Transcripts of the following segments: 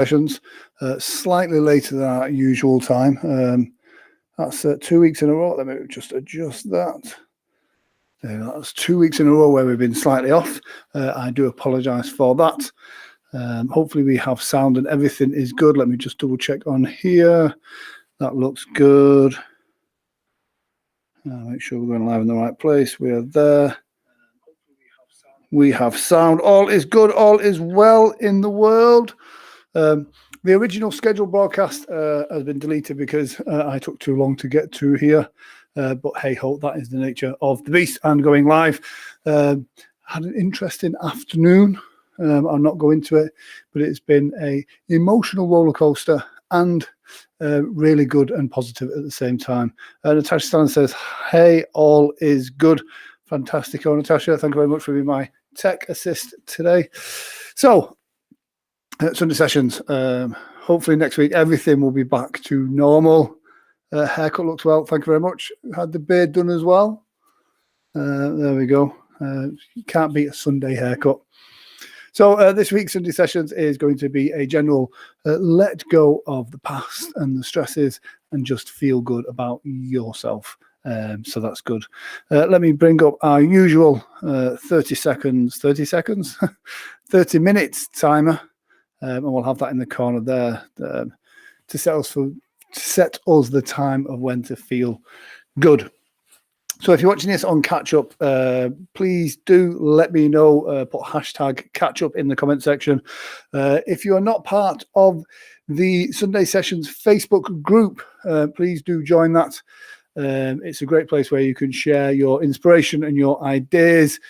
sessions, slightly later than our usual time. That's 2 weeks in a row. Let me just adjust that. That's 2 weeks in a row where we've been slightly off. I do apologise for that. Hopefully we have sound and everything is good. Let me just double check on here. That looks good. Make sure we're going live in the right place. We are there. We have sound. All is good. All is well in the world. The original scheduled broadcast has been deleted because I took too long to get to here. But hey ho, that is the nature of the beast and going live. Had an interesting afternoon. I'll not go into it, but it's been an emotional roller coaster and really good and positive at the same time. Natasha Stan says, hey, all is good. Fantastic. Oh, Natasha, thank you very much for being my tech assist today. So, Sunday sessions. Hopefully next week everything will be back to normal. Haircut looks well. Thank you very much. Had the beard done as well. There we go. You can't beat a Sunday haircut. So this week's Sunday sessions is going to be a general let go of the past and the stresses and just feel good about yourself. So that's good. Let me bring up our usual 30 minutes timer. And we'll have that in the corner there to set us the time of when to feel good. So if you're watching this on catch up, please do let me know. Put hashtag catch up in the comment section. If you are not part of the Sunday Sessions Facebook group, please do join that. It's a great place where you can share your inspiration and your ideas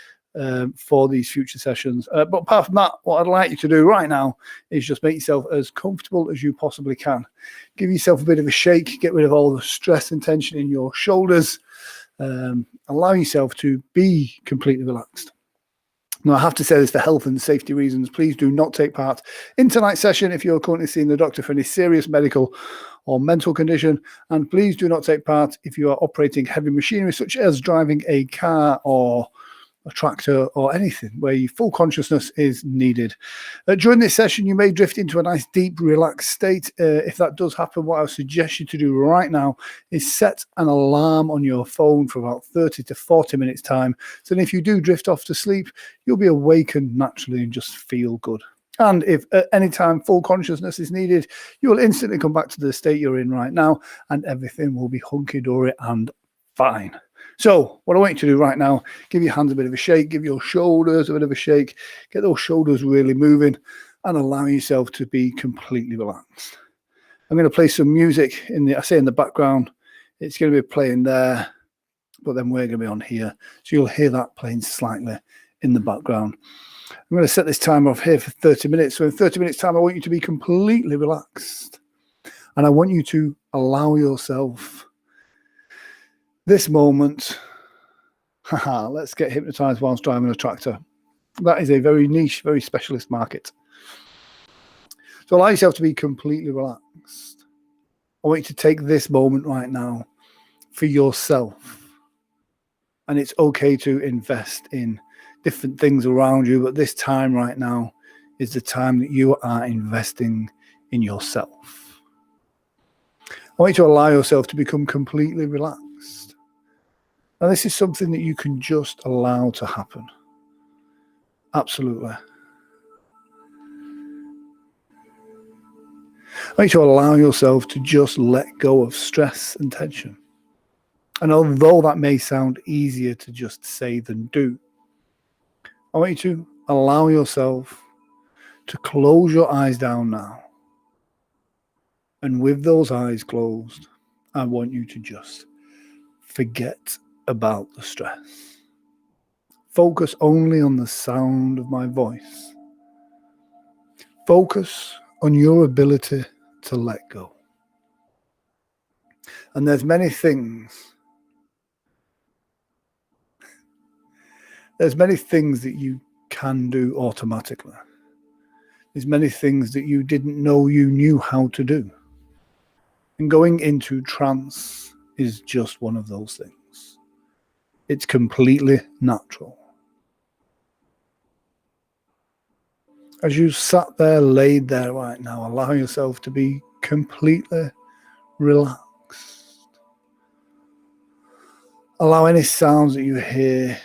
for these future sessions. But apart from that, what I'd like you to do right now is just make yourself as comfortable as you possibly can. Give yourself a bit of a shake, get rid of all the stress and tension in your shoulders. Allow yourself to be completely relaxed. Now, I have to say this for health and safety reasons. Please do not take part in tonight's session if you're currently seeing the doctor for any serious medical or mental condition. And please do not take part if you are operating heavy machinery, such as driving a car or a tractor or anything where your full consciousness is needed. During this session, you may drift into a nice, deep, relaxed state. If that does happen, what I would suggest you to do right now is set an alarm on your phone for about 30 to 40 minutes time. So then if you do drift off to sleep, you'll be awakened naturally and just feel good. And if at any time full consciousness is needed, you will instantly come back to the state you're in right now and everything will be hunky-dory and fine. So what I want you to do right now, give your hands a bit of a shake, give your shoulders a bit of a shake, get those shoulders really moving and allow yourself to be completely relaxed. I'm going to play some music in the background. It's going to be playing there, but then we're going to be on here. So you'll hear that playing slightly in the background. I'm going to set this timer off here for 30 minutes. So in 30 minutes time, I want you to be completely relaxed. And I want you to allow yourself this moment. Let's get hypnotized whilst driving a tractor. That is a very niche, very specialist market. So allow yourself to be completely relaxed. I want you to take this moment right now for yourself. And it's okay to invest in different things around you, but this time right now is the time that you are investing in yourself. I want you to allow yourself to become completely relaxed. And this is something that you can just allow to happen. Absolutely. I want you to allow yourself to just let go of stress and tension. And although that may sound easier to just say than do, I want you to allow yourself to close your eyes down now. And with those eyes closed, I want you to just forget about the stress. Focus only on the sound of my voice. Focus on your ability to let go. And there's many things that you can do automatically. There's many things that you didn't know you knew how to do. And going into trance is just one of those things. It's completely natural. As you sat there, laid there right now, allow yourself to be completely relaxed. Allow any sounds that you hear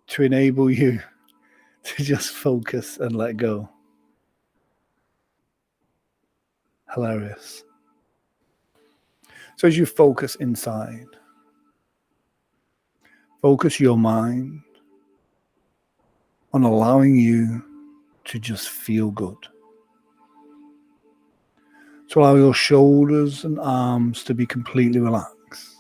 to enable you to just focus and let go. Hilarious. So as you focus inside, focus your mind on allowing you to just feel good. So allow your shoulders and arms to be completely relaxed.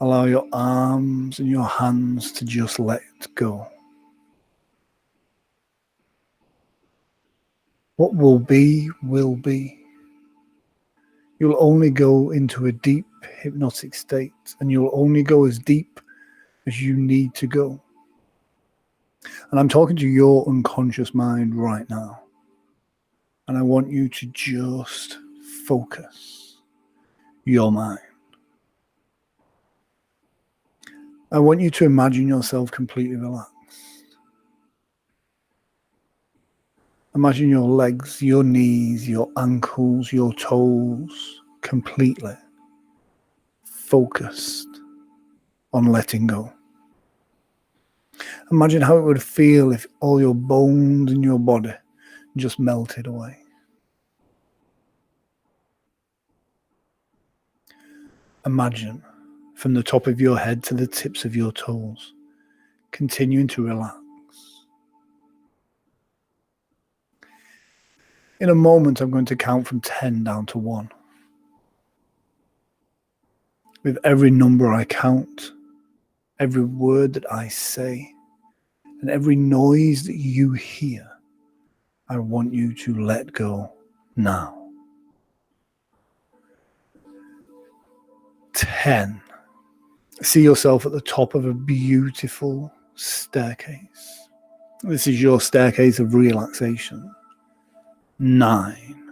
Allow your arms and your hands to just let go. What will be, will be. You'll only go into a deep hypnotic state, and you'll only go as deep as you need to go. And I'm talking to your unconscious mind right now. And I want you to just focus your mind. I want you to imagine yourself completely relaxed. Imagine your legs, your knees, your ankles, your toes completely focused on letting go. Imagine how it would feel if all your bones in your body just melted away. Imagine from the top of your head to the tips of your toes, continuing to relax. In a moment, I'm going to count from 10 down to 1. With every number I count, every word that I say, and every noise that you hear, I want you to let go now. 10. See yourself at the top of a beautiful staircase. This is your staircase of relaxation. 9.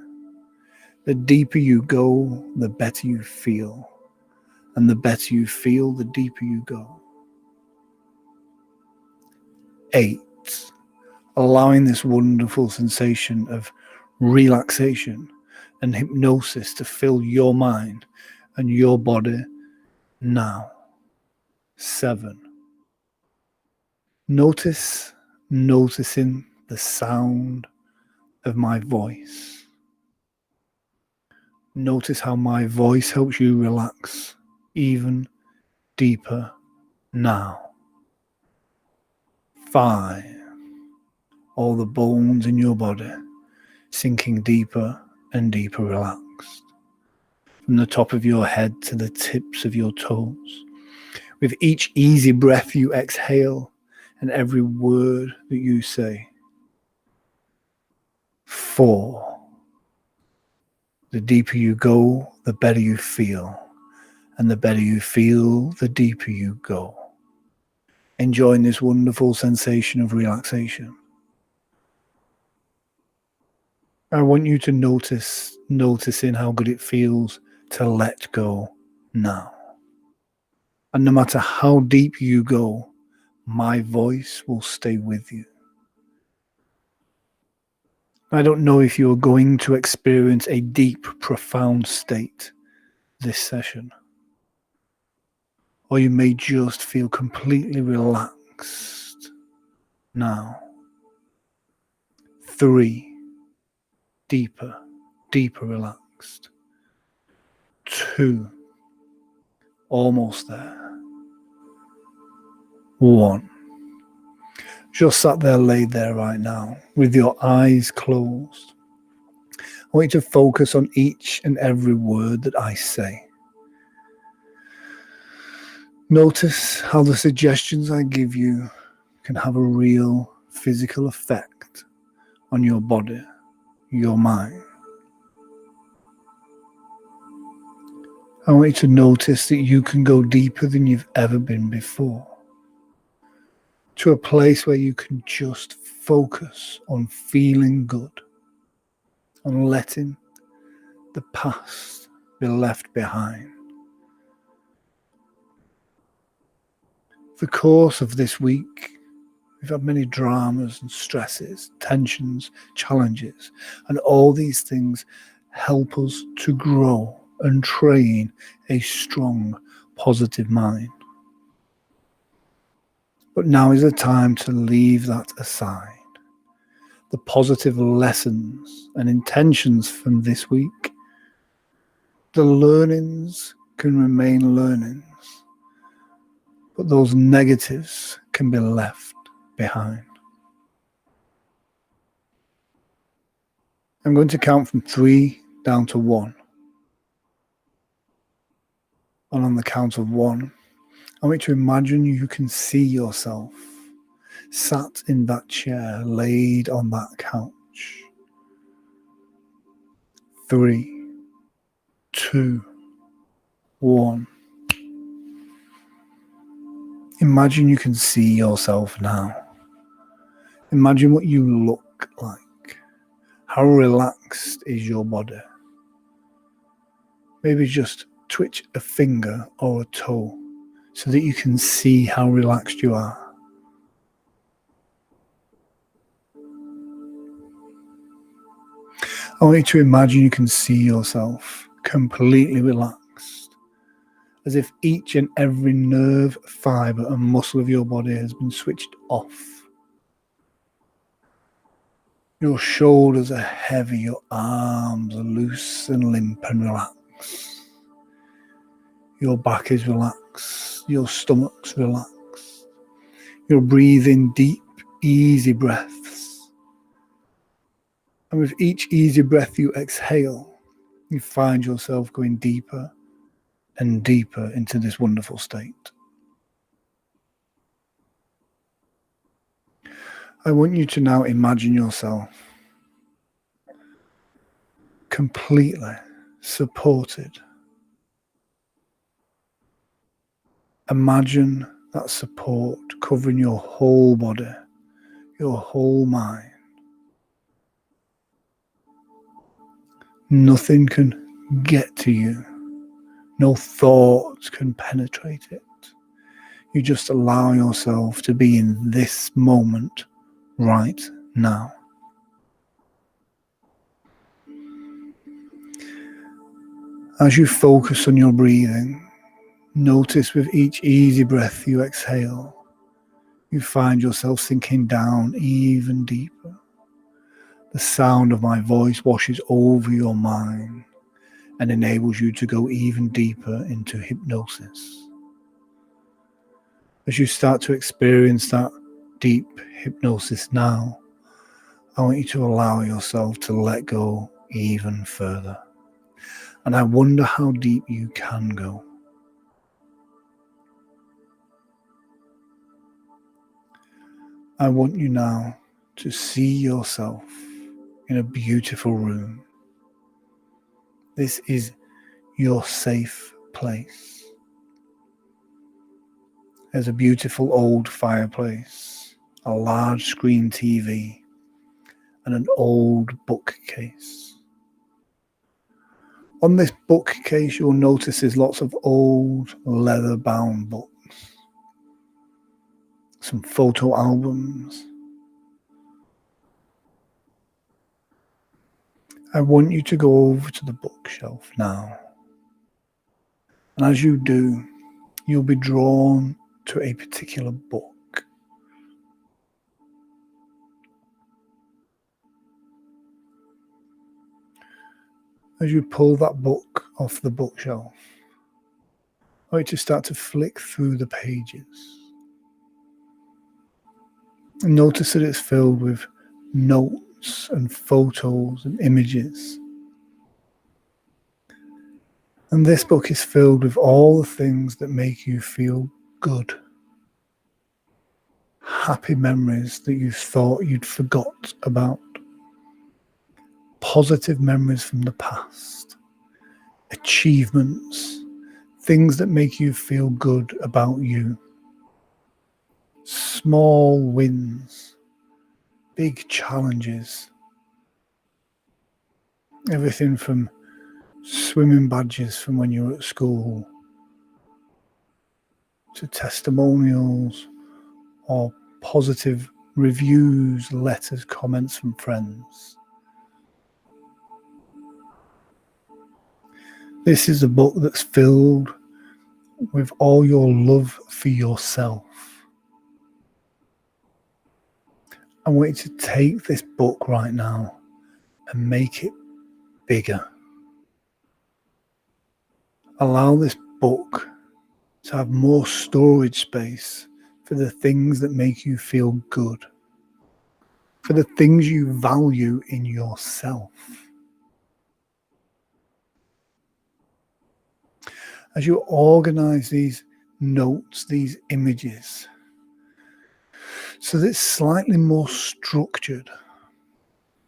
The deeper you go, the better you feel. And the better you feel, the deeper you go. 8. Allowing this wonderful sensation of relaxation and hypnosis to fill your mind and your body now. 7. Noticing the sound of my voice. Notice how my voice helps you relax even deeper now. 5. All the bones in your body sinking deeper and deeper relaxed. From the top of your head to the tips of your toes. With each easy breath you exhale and every word that you say. 4. The deeper you go, the better you feel. And the better you feel, the deeper you go. Enjoying this wonderful sensation of relaxation. I want you to noticing how good it feels to let go now. And no matter how deep you go, my voice will stay with you. I don't know if you're going to experience a deep, profound state this session, or you may just feel completely relaxed now. 3, deeper relaxed. 2, almost there. 1, just sat there, laid there right now, with your eyes closed. I want you to focus on each and every word that I say. Notice how the suggestions I give you can have a real physical effect on your body, your mind. I want you to notice that you can go deeper than you've ever been before, to a place where you can just focus on feeling good, on letting the past be left behind. the course of this week, we've had many dramas and stresses, tensions, challenges, and all these things help us to grow and train a strong, positive mind. But now is the time to leave that aside. The positive lessons and intentions from this week, the learnings can remain learnings, but those negatives can be left behind. I'm going to count from 3 down to 1. And on the count of 1, I want you to imagine you can see yourself sat in that chair, laid on that couch. 3, 2, 1. Imagine you can see yourself now. Imagine what you look like. How relaxed is your body? Maybe just twitch a finger or a toe so that you can see how relaxed you are. I want you to imagine you can see yourself completely relaxed, as if each and every nerve, fibre and muscle of your body has been switched off. Your shoulders are heavy, your arms are loose and limp and relaxed. Your back is relaxed, your stomach's relaxed. You're breathing deep, easy breaths. And with each easy breath you exhale, you find yourself going deeper and deeper into this wonderful state. I want you to now imagine yourself completely supported. Imagine that support covering your whole body, your whole mind. Nothing can get to you. No thoughts can penetrate it. You just allow yourself to be in this moment right now. As you focus on your breathing, notice with each easy breath you exhale, you find yourself sinking down even deeper. The sound of my voice washes over your mind and enables you to go even deeper into hypnosis. As you start to experience that deep hypnosis now, I want you to allow yourself to let go even further. And I wonder how deep you can go. I want you now to see yourself in a beautiful room. This is your safe place. There's a beautiful old fireplace, a large screen TV, and an old bookcase. On this bookcase, you'll notice there's lots of old leather-bound books, some photo albums. I want you to go over to the bookshelf now. And as you do, you'll be drawn to a particular book. As you pull that book off the bookshelf, I want you to start to flick through the pages. And notice that it's filled with notes and photos and images. And this book is filled with all the things that make you feel good. Happy memories that you thought you'd forgot about. Positive memories from the past. Achievements. Things that make you feel good about you. Small wins. Big challenges. Everything from swimming badges from when you were at school, to testimonials or positive reviews, letters, comments from friends. This is a book that's filled with all your love for yourself. I want you to take this book right now and make it bigger. Allow this book to have more storage space for the things that make you feel good, for the things you value in yourself. As you organize these notes, these images, so that it's slightly more structured,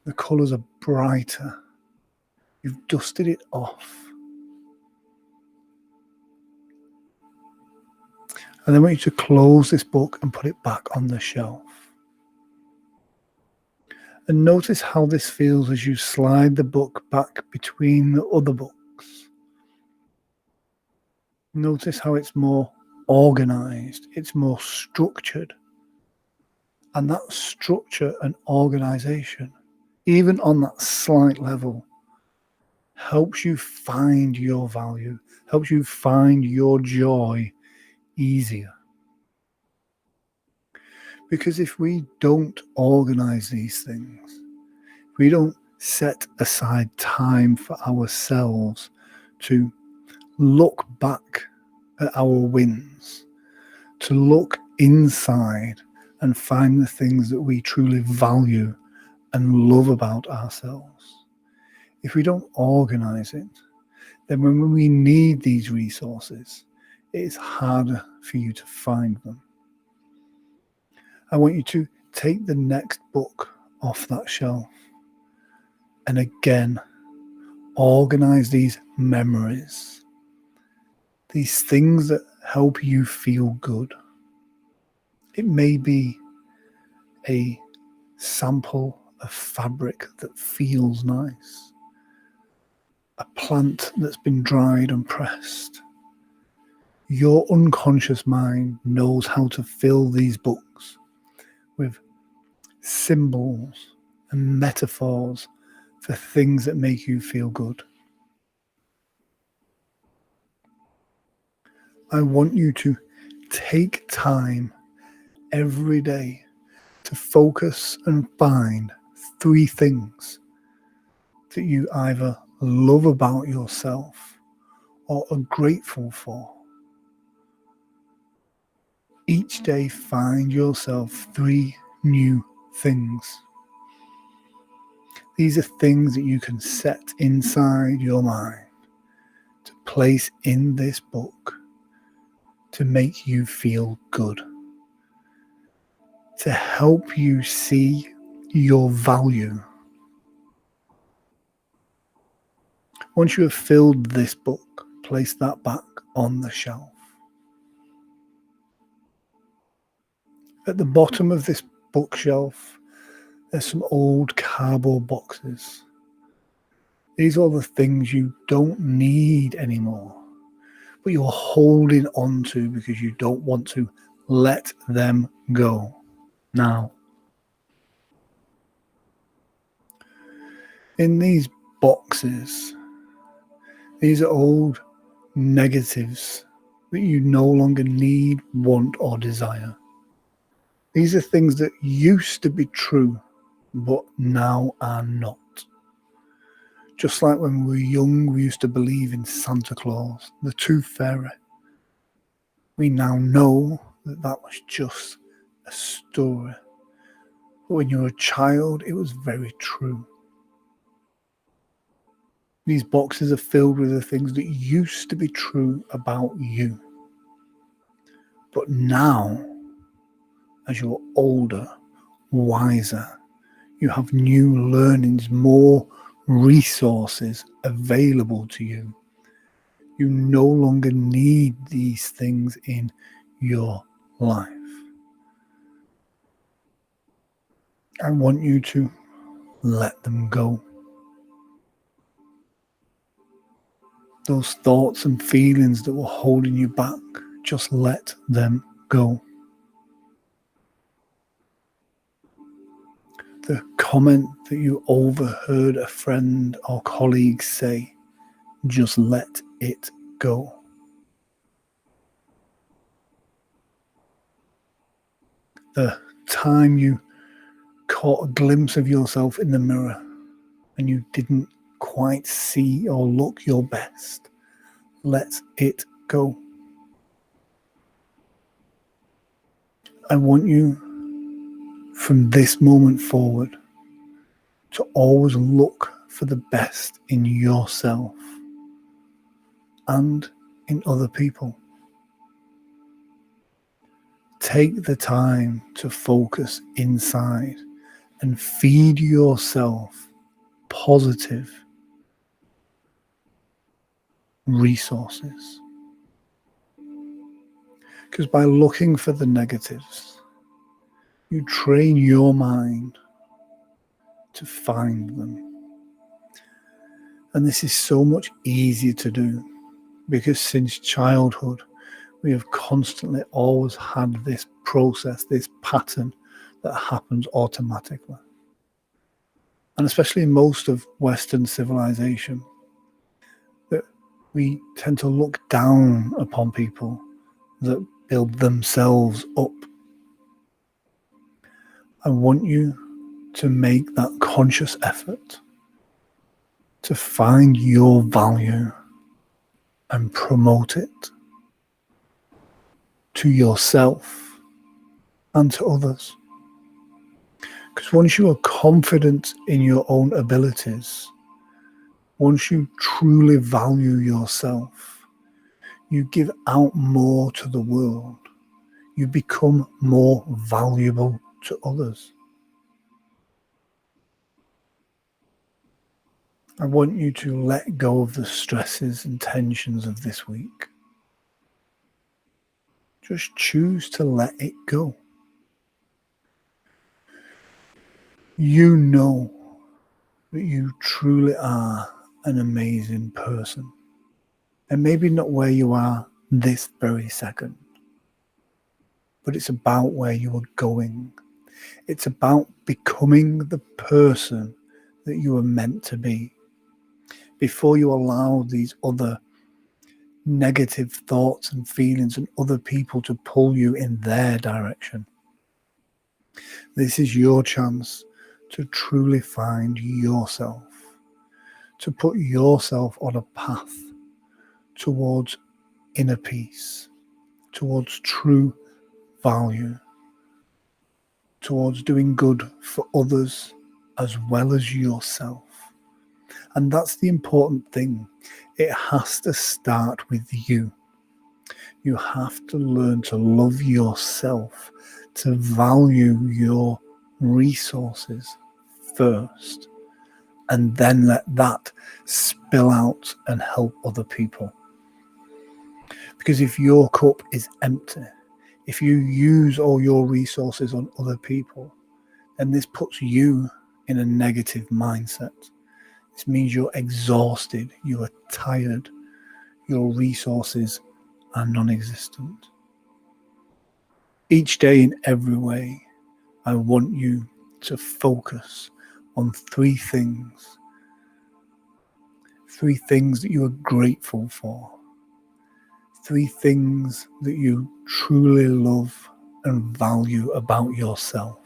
the colors are brighter, you've dusted it off. And then I want you to close this book and put it back on the shelf. And notice how this feels as you slide the book back between the other books. Notice how it's more organized, it's more structured. And that structure and organization, even on that slight level, helps you find your value, helps you find your joy easier. Because if we don't organize these things, we don't set aside time for ourselves to look back at our wins, to look inside and find the things that we truly value and love about ourselves. If we don't organize it, then when we need these resources, it's harder for you to find them. I want you to take the next book off that shelf and again, organize these memories, these things that help you feel good. It may be a sample of fabric that feels nice, a plant that's been dried and pressed. Your unconscious mind knows how to fill these books with symbols and metaphors for things that make you feel good. I want you to take time every day to focus and find 3 things that you either love about yourself or are grateful for. Each day, find yourself 3 new things. These are things that you can set inside your mind to place in this book to make you feel good, to help you see your value. Once you have filled this book, place that back on the shelf. At the bottom of this bookshelf, there's some old cardboard boxes. These are the things you don't need anymore, but you're holding on to because you don't want to let them go now. In these boxes, these are old negatives that you no longer need, want, or desire. These are things that used to be true, but now are not. Just like when we were young, we used to believe in Santa Claus, the Tooth Fairy. We now know that that was just a story. But when you were a child, it was very true. These boxes are filled with the things that used to be true about you. But now, as you're older, wiser, you have new learnings, more resources available to you. You no longer need these things in your life. I want you to let them go. Those thoughts and feelings that were holding you back, just let them go. The comment that you overheard a friend or colleague say, just let it go. The time you caught a glimpse of yourself in the mirror and you didn't quite see or look your best, let it go. I want you, from this moment forward, to always look for the best in yourself and in other people. Take the time to focus inside and feed yourself positive resources. Because by looking for the negatives, you train your mind to find them. And this is so much easier to do because since childhood, we have constantly always had this process, this pattern that happens automatically. And especially in most of Western civilization, that we tend to look down upon people that build themselves up. I want you to make that conscious effort to find your value and promote it to yourself and to others. Because once you are confident in your own abilities, once you truly value yourself, you give out more to the world. You become more valuable to others. I want you to let go of the stresses and tensions of this week. Just choose to let it go. You know that you truly are an amazing person. And maybe not where you are this very second, but it's about where you are going. It's about becoming the person that you are meant to be before you allow these other negative thoughts and feelings and other people to pull you in their direction. This is your chance to truly find yourself, to put yourself on a path towards inner peace, towards true value, towards doing good for others as well as yourself. And that's the important thing. It has to start with you. You have to learn to love yourself, to value your resources first, and then let that spill out and help other people. Because if your cup is empty, if you use all your resources on other people, then this puts you in a negative mindset. This means you're exhausted, you are tired, your resources are non-existent. Each day in every way, I want you to focus on three things that you are grateful for, three things that you truly love and value about yourself.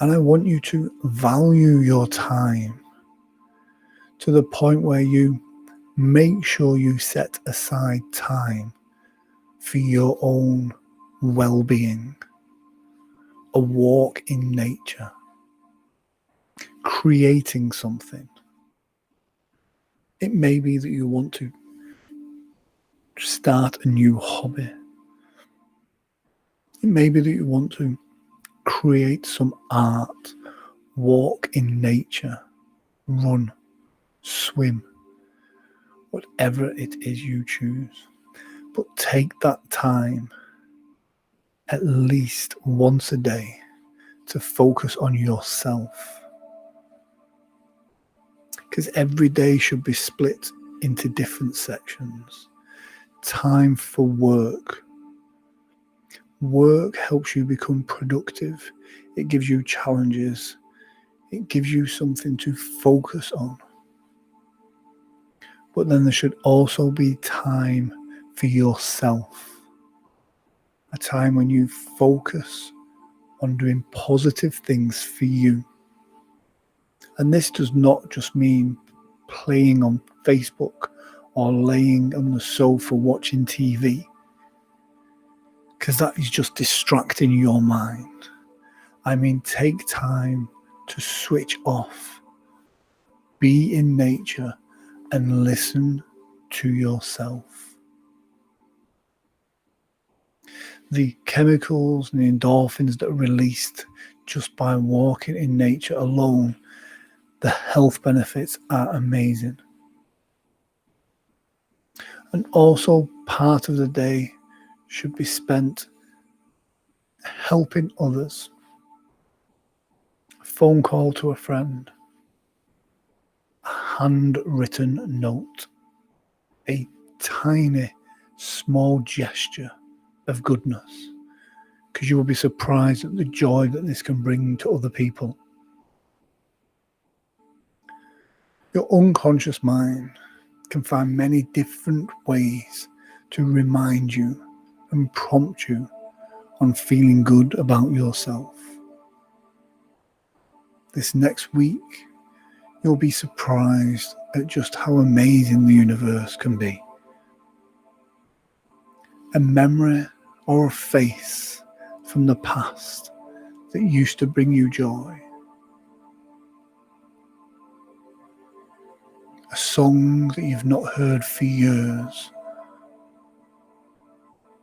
And I want you to value your time to the point where you make sure you set aside time for your own well-being, a walk in nature, creating something. It may be that you want to start a new hobby. It may be that you want to create some art, walk in nature, run, swim, whatever it is you choose. But take that time at least once a day to focus on yourself. Because every day should be split into different sections. time for work. Work helps you become productive. It gives you challenges. It gives you something to focus on. But then there should also be time for yourself. A time when you focus on doing positive things for you. And this does not just mean playing on Facebook or laying on the sofa watching TV, because that is just distracting your mind. I mean, take time to switch off, be in nature, and listen to yourself. The chemicals and the endorphins that are released just by walking in nature alone, the health benefits are amazing. And also, part of the day should be spent helping others. A phone call to a friend, a handwritten note, a tiny, small gesture of goodness, because you will be surprised at the joy that this can bring to other people. Your unconscious mind can find many different ways to remind you and prompt you on feeling good about yourself. This next week, you'll be surprised at just how amazing the universe can be. A memory or a face from the past that used to bring you joy. A song that you've not heard for years.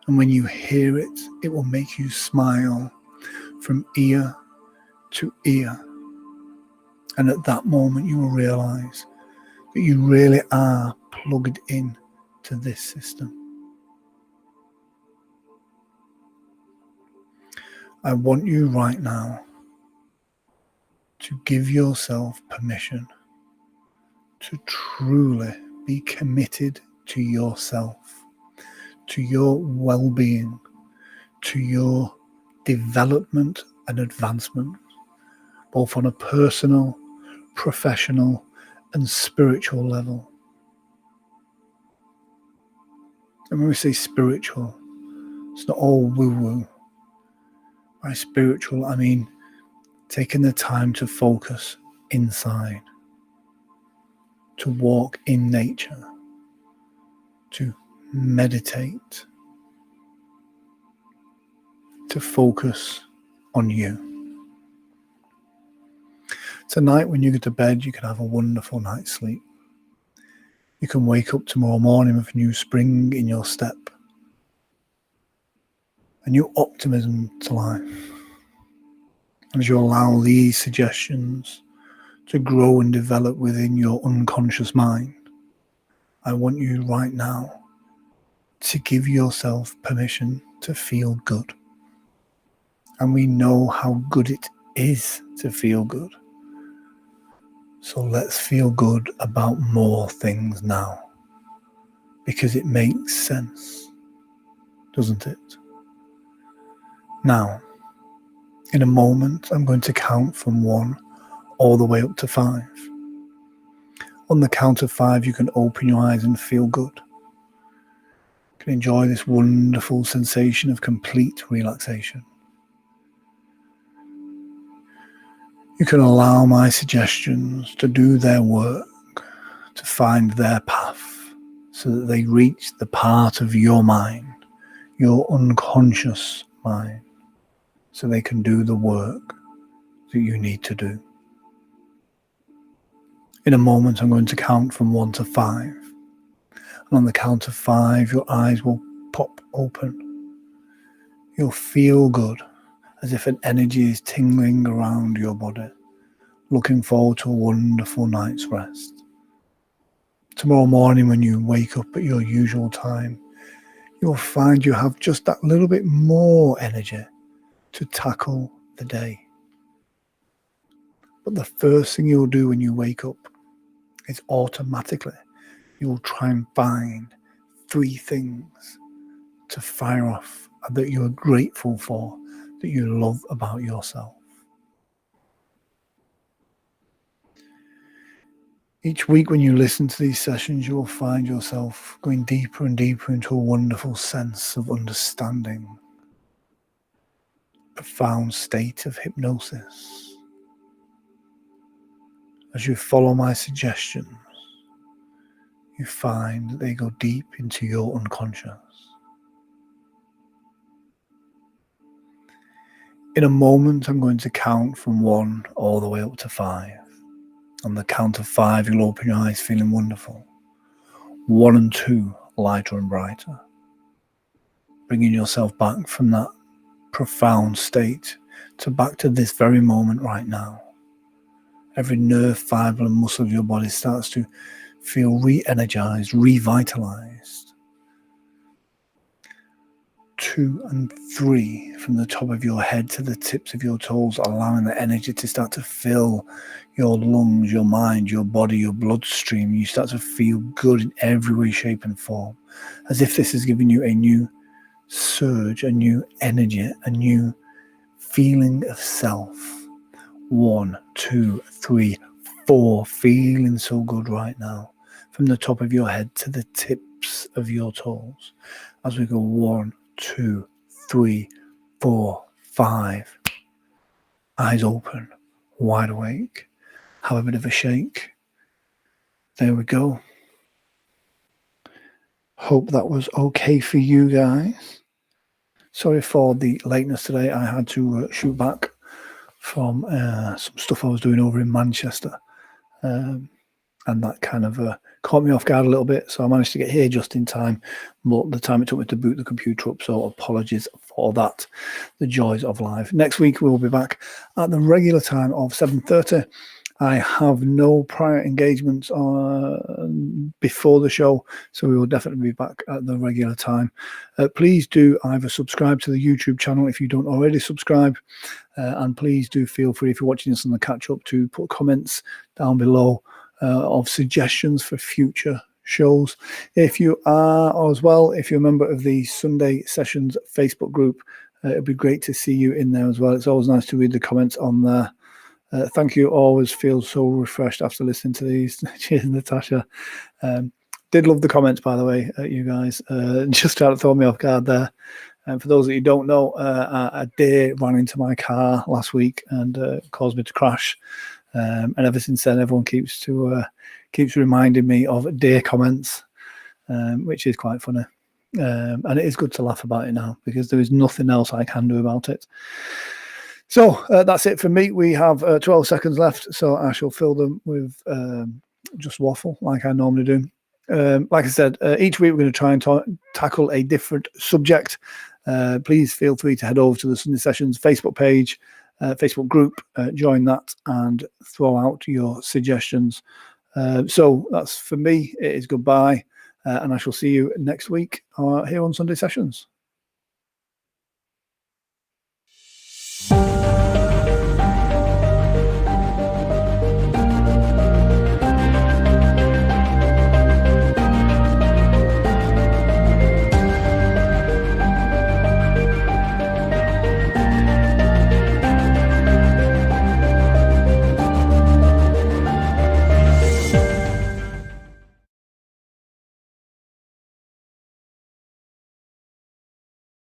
And when you hear it, it will make you smile from ear to ear. And at that moment, you will realize that you really are plugged in to this system. I want you right now to give yourself permission to truly be committed to yourself, to your well-being, to your development and advancement, both on a personal, professional, and spiritual level. And when we say spiritual, it's not all woo-woo. By spiritual, I mean taking the time to focus inside, to walk in nature, to meditate, to focus on you. Tonight, when you go to bed, you can have a wonderful night's sleep. You can wake up tomorrow morning with a new spring in your step, a new optimism to life. And as you allow these suggestions to grow and develop within your unconscious mind, I want you right now to give yourself permission to feel good. And we know how good it is to feel good. So let's feel good about more things now, because it makes sense, doesn't it? Now, in a moment, I'm going to count from 1 all the way up to 5. On the count of 5, you can open your eyes and feel good. You can enjoy this wonderful sensation of complete relaxation. You can allow my suggestions to do their work, to find their path, so that they reach the part of your mind, your unconscious mind, so they can do the work that you need to do. In a moment, I'm going to count from 1 to 5. And on the count of 5, your eyes will pop open. You'll feel good, as if an energy is tingling around your body, looking forward to a wonderful night's rest. Tomorrow morning, when you wake up at your usual time, you'll find you have just that little bit more energy to tackle the day. But the first thing you'll do when you wake up is automatically you'll try and find 3 things to fire off that you're grateful for, that you love about yourself. Each week when you listen to these sessions, you will find yourself going deeper and deeper into a wonderful sense of understanding, a profound state of hypnosis. As you follow my suggestions, you find that they go deep into your unconscious. In a moment, I'm going to count from 1 all the way up to 5. On the count of 5, you'll open your eyes feeling wonderful. 1 and 2, lighter and brighter. Bringing yourself back from that profound state to back to this very moment right now. Every nerve, fibre and muscle of your body starts to feel re-energized, revitalized. 2 and 3, from the top of your head to the tips of your toes, allowing the energy to start to fill your lungs, your mind, your body, your bloodstream. You start to feel good in every way, shape and form, as if this is giving you a new surge, a new energy, a new feeling of self. 1, 2, 3, 4, feeling so good right now, from the top of your head to the tips of your toes. As we go 1, 2, 3, 4, 5. Eyes open, wide awake. Have a bit of a shake. There we go. Hope that was okay for you guys. Sorry for the lateness today. I had to shoot back from some stuff I was doing over in Manchester. And that kind of caught me off guard a little bit. So I managed to get here just in time, but the time it took me to boot the computer up. So apologies for that. The joys of life. Next week, we'll be back at the regular time of 7:30. I have no prior engagements before the show, so we will definitely be back at the regular time. Please do either subscribe to the YouTube channel if you don't already subscribe, and please do feel free, if you're watching this on the catch-up, to put comments down below of suggestions for future shows. If you are, or as well, if you're a member of the Sunday Sessions Facebook group, it'd be great to see you in there as well. It's always nice to read the comments on there. Thank you. Always feel so refreshed after listening to these. Cheers, Natasha. Did love the comments, by the way, you guys. Just trying to throw me off guard there. And for those that you don't know, a deer ran into my car last week and caused me to crash. And ever since then, everyone keeps reminding me of deer comments, which is quite funny. And it is good to laugh about it now, because there is nothing else I can do about it. So that's it from me. We have 12 seconds left, so I shall fill them with just waffle like I normally do. Like I said, each week we're going to try and tackle a different subject. Please feel free to head over to the Sunday Sessions Facebook page, Facebook group, join that and throw out your suggestions. So that's for me. It is goodbye, and I shall see you next week here on Sunday Sessions.